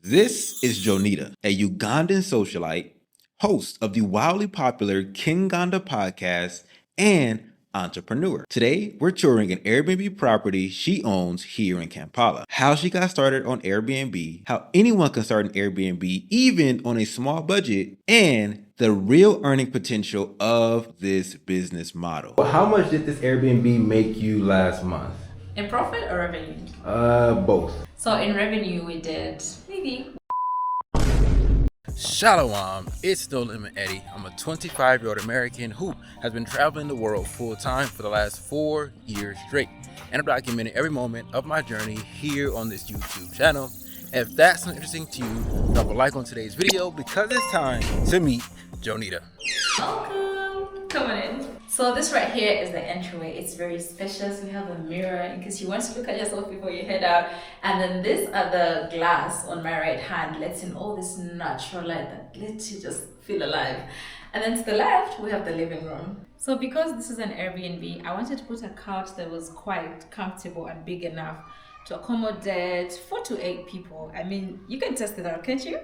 This is Joanita, a Ugandan socialite, host of the wildly popular Kinganda podcast and entrepreneur. Today, we're touring an Airbnb property she owns here in Kampala. How she got started on Airbnb, how anyone can start an Airbnb even on a small budget, and the real earning potential of this business model. Well, how much did this Airbnb make you last month? In profit or revenue? Both. So in revenue, we did maybe. Shalom, it's No Limit Eddie. I'm a 25-year-old American who has been traveling the world full-time for the last 4 years straight. And I'm documenting every moment of my journey here on this YouTube channel. If that's not interesting to you, drop a like on today's video because it's time to meet Joanita. Welcome! Come on in. So this right here is the entryway. It's very spacious. We have a mirror in case you want to look at yourself before you head out. And then this other glass on my right hand lets in all this natural light that lets you just feel alive. And then to the left, we have the living room. So because this is an Airbnb, I wanted to put a couch that was quite comfortable and big enough to accommodate 4 to 8 people. I mean, you can test it out, can't you?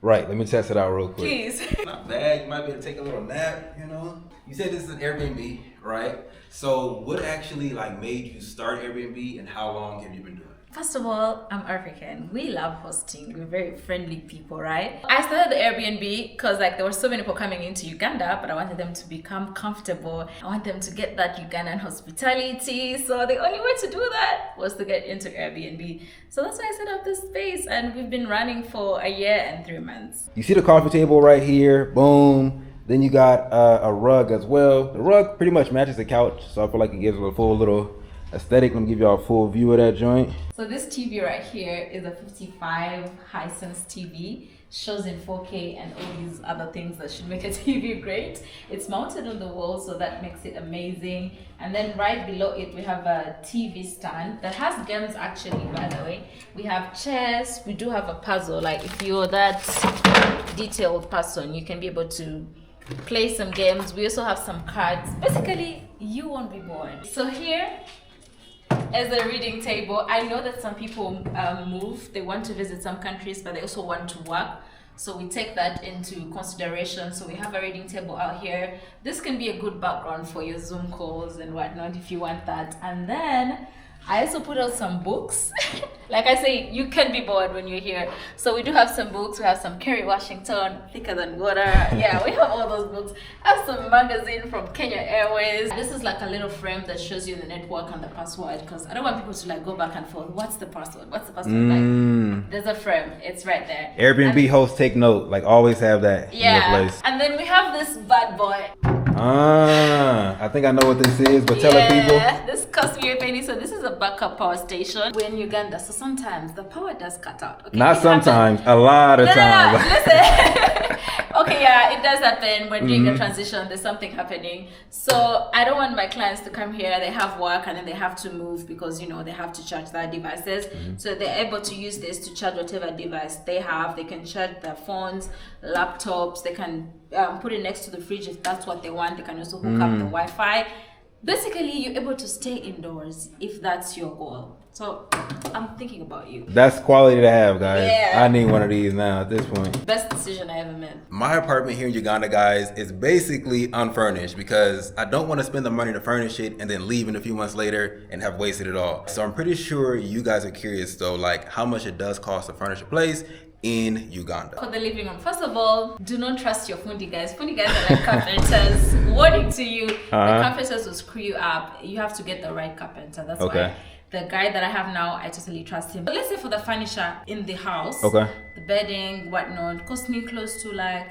Right, let me test it out real quick. Please. Not bad, you might be able to take a little nap, you know? You said this is an Airbnb, right? So what actually made you start Airbnb and how long have you been doing it? First of all, I'm African. We love hosting. We're very friendly people, right? I started the Airbnb because there were so many people coming into Uganda, but I wanted them to become comfortable. I want them to get that Ugandan hospitality. So the only way to do that was to get into Airbnb. So that's why I set up this space, and we've been running for 1 year and 3 months. You see the coffee table right here, boom. Then you got a rug as well. The rug pretty much matches the couch, so I feel like it gives it a full little aesthetic. Let me give y'all a full view of that joint. So this TV right here is a 55 Hisense TV. Shows in 4K and all these other things that should make a TV great. It's mounted on the wall, so that makes it amazing. And then right below it, we have a TV stand that has games actually, by the way. We have chairs. We do have a puzzle. Like if you're that detailed person, you can be able to play some games. We also have some cards. Basically, you won't be bored. So here is a reading table. I know that some people move. They want to visit some countries, but they also want to work. So we take that into consideration. So we have a reading table out here. This can be a good background for your Zoom calls and whatnot if you want that. And then I also put out some books. Like I say, you can be bored when you're here. So we do have some books. We have some Kerry Washington, Thicker Than Water. Yeah, we have all those books. I have some magazine from Kenya Airways. This is like a little frame that shows you the network and the password, because I don't want people to go back and forth. What's the password? What's the password? There's a frame. It's right there. Airbnb hosts take note. Always have that in your place. And then we have this bad boy. I think I know what this is, but tell the people. This cost me a penny. So this is a backup power station. We're in Uganda, so sometimes the power does cut out. Okay? Not sometimes, a lot of times. No, listen. Okay, yeah, it does happen. We're doing a transition. There's something happening. So I don't want my clients to come here. They have work and then they have to move because, they have to charge their devices. So they're able to use this to charge whatever device they have. They can charge their phones, laptops. They can put it next to the fridge if that's what they want. They can also hook up the Wi-Fi. Basically, you're able to stay indoors if that's your goal. So I'm thinking about you. That's quality to have, guys. Yeah. I need one of these now at this point. Best decision I ever made. My apartment here in Uganda, guys, is basically unfurnished because I don't want to spend the money to furnish it and then leave in a few months later and have wasted it all. So I'm pretty sure you guys are curious though, how much it does cost to furnish a place in Uganda. For the living room, first of all, do not trust your fundi guys. Fundi guys are like carpenters. Warning to you, the carpenters will screw you up. You have to get the right carpenter. That's why the guy that I have now, I totally trust him. But let's say for the furniture in the house, the bedding, whatnot, cost me close to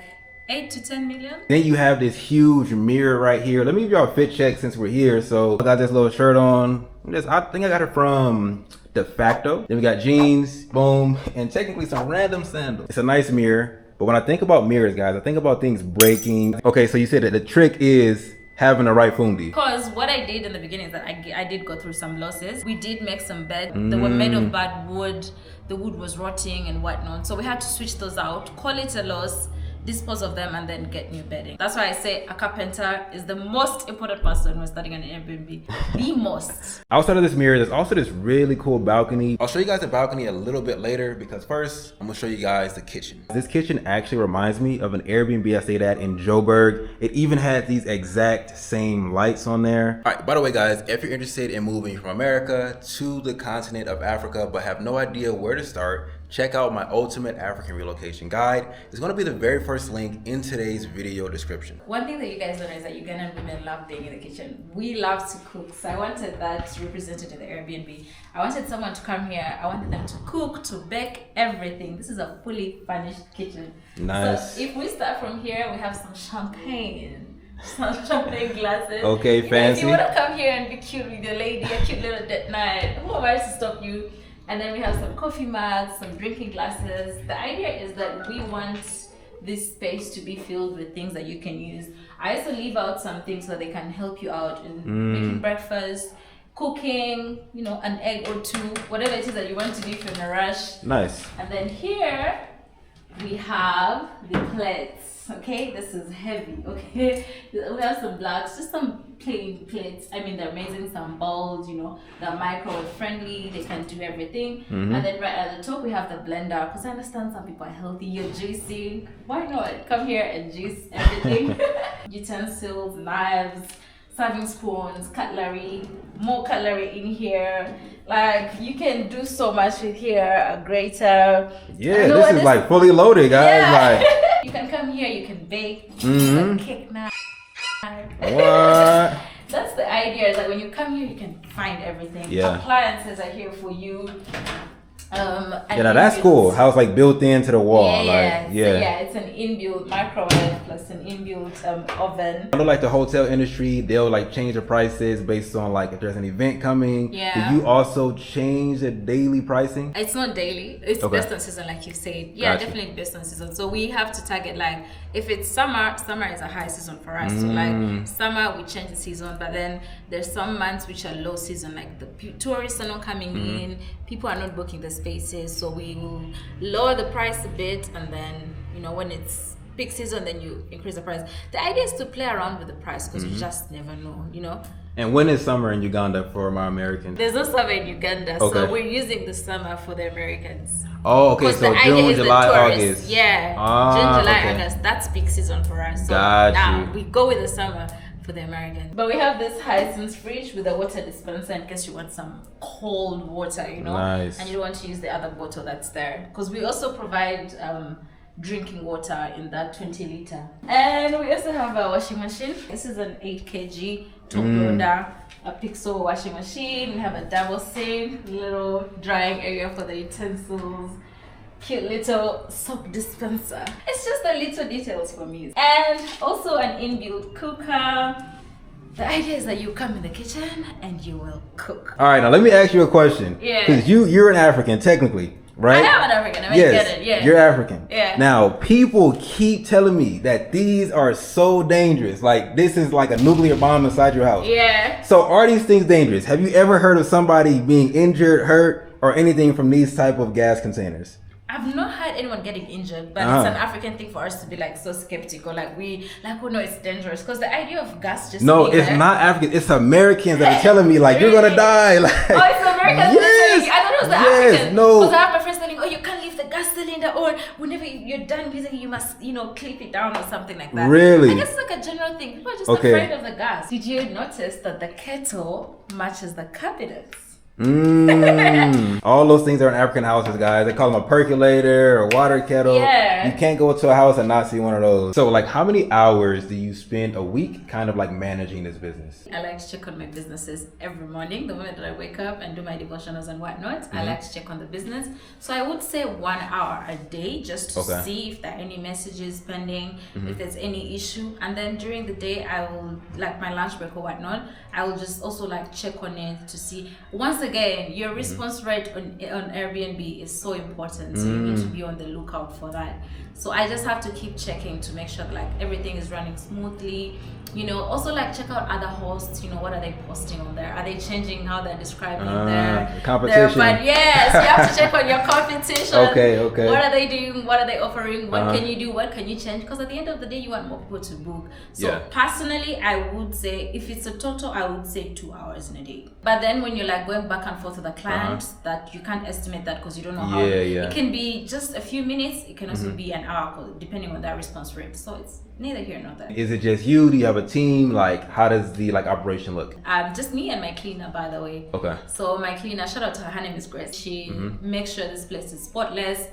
8 to 10 million. Then you have this huge mirror right here. Let me give y'all a fit check since we're here. So I got this little shirt on. I think I got it from De Facto. Then we got jeans, boom, and technically some random sandals. It's a nice mirror. But when I think about mirrors, guys, I think about things breaking. Okay, so you said that the trick is having the right fundi. Because what I did in the beginning is that I did go through some losses. We did make some beds. They were made of bad wood. The wood was rotting and whatnot. So we had to switch those out, call it a loss, dispose of them, and then get new bedding. That's why I say a carpenter is the most important person when starting an Airbnb. The most. Outside of this mirror, there's also this really cool balcony. I'll show you guys the balcony a little bit later because first, I'm gonna show you guys the kitchen. This kitchen actually reminds me of an Airbnb I stayed at in Joburg. It even had these exact same lights on there. All right, by the way, guys, if you're interested in moving from America to the continent of Africa but have no idea where to start, check out my ultimate African relocation guide. It's going to be the very first link in today's video description. One thing that you guys don't know is that Ugandan women love being in the kitchen. We love to cook, so I wanted that represented in the Airbnb. I wanted someone to come here. I wanted them to cook, to bake, everything. This is a fully furnished kitchen. Nice. So if we start from here, we have some champagne. Some champagne glasses. Okay, fancy. If you want to come here and be cute with your lady, a cute little date night, who am I to stop you? And then we have some coffee mugs, some drinking glasses. The idea is that we want this space to be filled with things that you can use. I also leave out some things so they can help you out in making breakfast, cooking, you know, an egg or two, whatever it is that you want to do if you're in a rush. Nice. And then here we have the plates. Okay, this is heavy. Okay, we have some blocks, just some plain plates. I mean, they're amazing. Some bowls, you know, they're microwave friendly. They can do everything. And then right at the top we have the blender, because I understand some people are healthy. You're juicing. Why not come here and juice everything? Utensils, knives, serving spoons, cutlery, more cutlery in here. Like, you can do so much with here. A grater. Yeah, this is like fully loaded, guys. Yeah. Like, you can come here, you can bake, you can cake now. what? That's the idea, is that when you come here, you can find everything. Yeah. Appliances are here for you. Yeah, now that's cool. How it's like built into the wall. Yeah, like, so yeah, it's an inbuilt microwave plus an inbuilt oven. I know, like the hotel industry, they'll like change the prices based on like if there's an event coming. Yeah. Do you also change the daily pricing? It's not daily. It's based on season, like you said. Yeah, Gotcha. definitely based on season. So we have to target, like, if it's summer, summer is a high season for us. So like summer, we change the season, but then there's some months which are low season, like the tourists are not coming in, people are not booking the spaces. So we will lower the price a bit, and then, you know, when it's peak season, then you increase the price. The idea is to play around with the price, because you just never know, you know. And when is summer in Uganda for my Americans? There's no summer in Uganda, Okay. so we're using the summer for the Americans. Oh, okay. 'Cause So the idea June, is the July, tourists. August. Yeah. Ah, June, July, okay. August. That's peak season for us. So Got now you. we go with the summer for the Americans. But we have this Hisense fridge with a water dispenser in case you want some cold water, you know. Nice. And you don't want to use the other bottle that's there. Because we also provide drinking water in that 20 liter. And we also have a washing machine. This is an 8 kg top loader, a Pixel washing machine. We have a double sink, little drying area for the utensils, cute little soap dispenser. It's just the little details for me. And also an inbuilt cooker. The idea is that you come in the kitchen and you will cook. All right, now let me ask you a question. Yeah. Because you're an African technically, right? I am an African. I mean, Yes, get it. Yeah. you're African. Yeah. Now, people keep telling me that these are so dangerous. Like, this is like a nuclear bomb inside your house. Yeah. So, are these things dangerous? Have you ever heard of somebody being injured, hurt, or anything from these type of gas containers? I've not had anyone getting injured, but it's an African thing for us to be like so skeptical. Like, we, like, oh no, it's dangerous. Because the idea of gas just No, being it's there- not African. It's Americans that are telling me like you're gonna die. Like, Oh, it's Americans. Yes, I thought it was the yes, Africans. no. Because I have my friends telling, oh, you can't leave the gas cylinder, or whenever you're done using it, you must, you know, clip it down or something like that. Really? I guess it's like a general thing. People are just Okay. afraid of the gas. Did you notice that the kettle matches the cabinets? All those things are in African houses, guys. They call them a percolator or water kettle. Yeah. You can't go to a house and not see one of those. So, like, how many hours do you spend a week kind of like managing this business? I like to check on my businesses every morning. The moment that I wake up and do my devotionals and whatnot, I like to check on the business. So I would say 1 hour a day just to Okay. see if there are any messages pending, if there's any issue. And then during the day, I will, like my lunch break or whatnot, I will just also like check on it to see. Once again, your response rate on Airbnb is so important. So you need to be on the lookout for that. So I just have to keep checking to make sure like everything is running smoothly. You know, also like check out other hosts, you know, what are they posting on there? Are they changing how they're describing their competition? But yes, you have to check on your competition. Okay. What are they doing? What are they offering? What can you do? What can you change? Because at the end of the day, you want more people to book. So personally, I would say if it's a total, I would say 2 hours in a day. But then when you're like going back and forth with the client, that you can't estimate that because you don't know how. It can be just a few minutes. It can also be an hour, depending on that response rate. So it's neither here nor there. Is it just you? Do you have a team? Like, how does the like operation look? Just me and my cleaner, by the way. Okay. So my cleaner, shout out to her. Her name is Grace. She makes sure this place is spotless.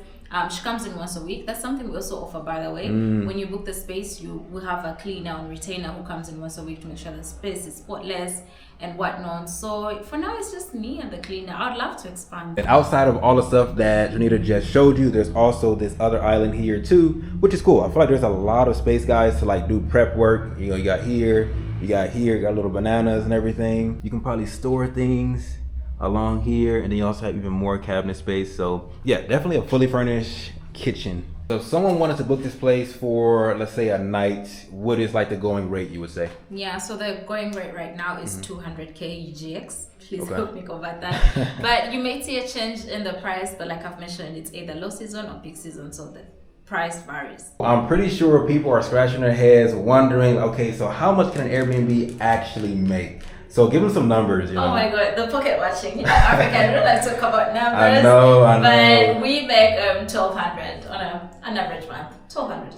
She comes in once a week. That's something we also offer, by the way. When you book the space, you will have a cleaner and retainer who comes in once a week to make sure the space is spotless and whatnot. So for now, it's just me and the cleaner. I'd love to expand. And outside of all the stuff that Joanita just showed you, there's also this other island here too, which is cool. I feel like there's a lot of space, guys, to like do prep work. You know, you got here, you got little bananas and everything. You can probably store things along here, and then you also have even more cabinet space. So yeah, definitely a fully furnished kitchen. So if someone wanted to book this place for, let's say, a night, what is like the going rate, you would say? Yeah, so the going rate right now is 200K UGX. Please help me convert that. But you may see a change in the price, but like I've mentioned, it's either low season or peak season, so the price varies. I'm pretty sure people are scratching their heads wondering, okay, so how much can an Airbnb actually make? So give them some numbers, you know. Oh my God, the pocket watching. You know, Africa, I don't like to talk about numbers. I know. But we make 1,200 on an average month. 1,200.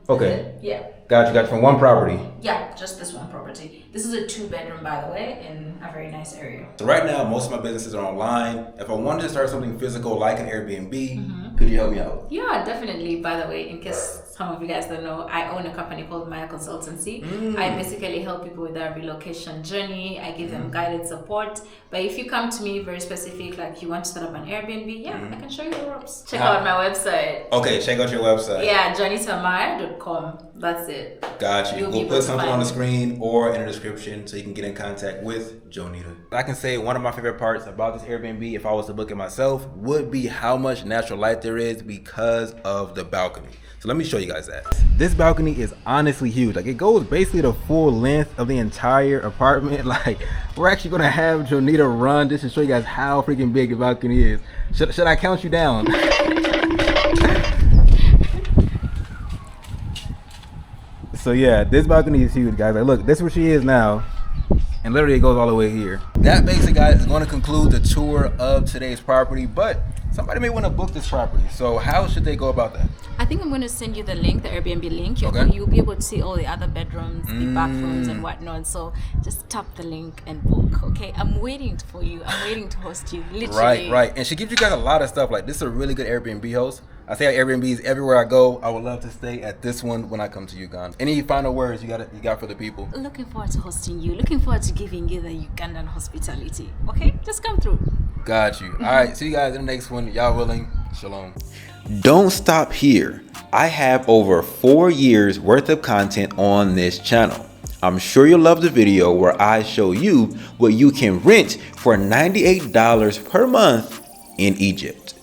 Okay. Yeah. Got you. From one property. Yeah, just this one property. This is a 2-bedroom, by the way, in a very nice area. So right now, most of my businesses are online. If I wanted to start something physical like an Airbnb, could you help me out? Yeah, definitely. By the way, in case some of you guys don't know, I own a company called Maaya Consultancy. I basically help people with their relocation journey. I give them guided support. But if you come to me very specific, like you want to set up an Airbnb, I can show you the ropes. Check out my website. Okay, check out your website. Yeah, joanitamaaya.com. That's it. Got you. You'll We'll put something on the screen or in the description so you can get in contact with Joanita. I can say one of my favorite parts about this Airbnb, if I was to book it myself, would be how much natural light there is because of the balcony. So let me show you guys that. This balcony is honestly huge. Like, it goes basically the full length of the entire apartment. Like, we're actually gonna have Joanita run just to show you guys how freaking big the balcony is. Should I count you down? So yeah, this balcony is huge, guys. Like, look, this is where she is now. And literally it goes all the way here. That basically, guys, is going to conclude the tour of today's property, but somebody may want to book this property. So how should they go about that? I think I'm going to send you the link, the Airbnb link. You'll be able to see all the other bedrooms, the bathrooms and whatnot. So just tap the link and book, okay? I'm waiting for you. I'm waiting to host you, literally. Right. And she gives you guys a lot of stuff. Like, this is a really good Airbnb host. I say Airbnbs everywhere I go. I would love to stay at this one when I come to Uganda. Any final words you got for the people? Looking forward to hosting you. Looking forward to giving you the Ugandan hospitality. Okay? Just come through. Got you. All right. See you guys in the next one. Y'all willing. Shalom. Don't stop here. I have over 4 years worth of content on this channel. I'm sure you'll love the video where I show you what you can rent for $98 per month in Egypt.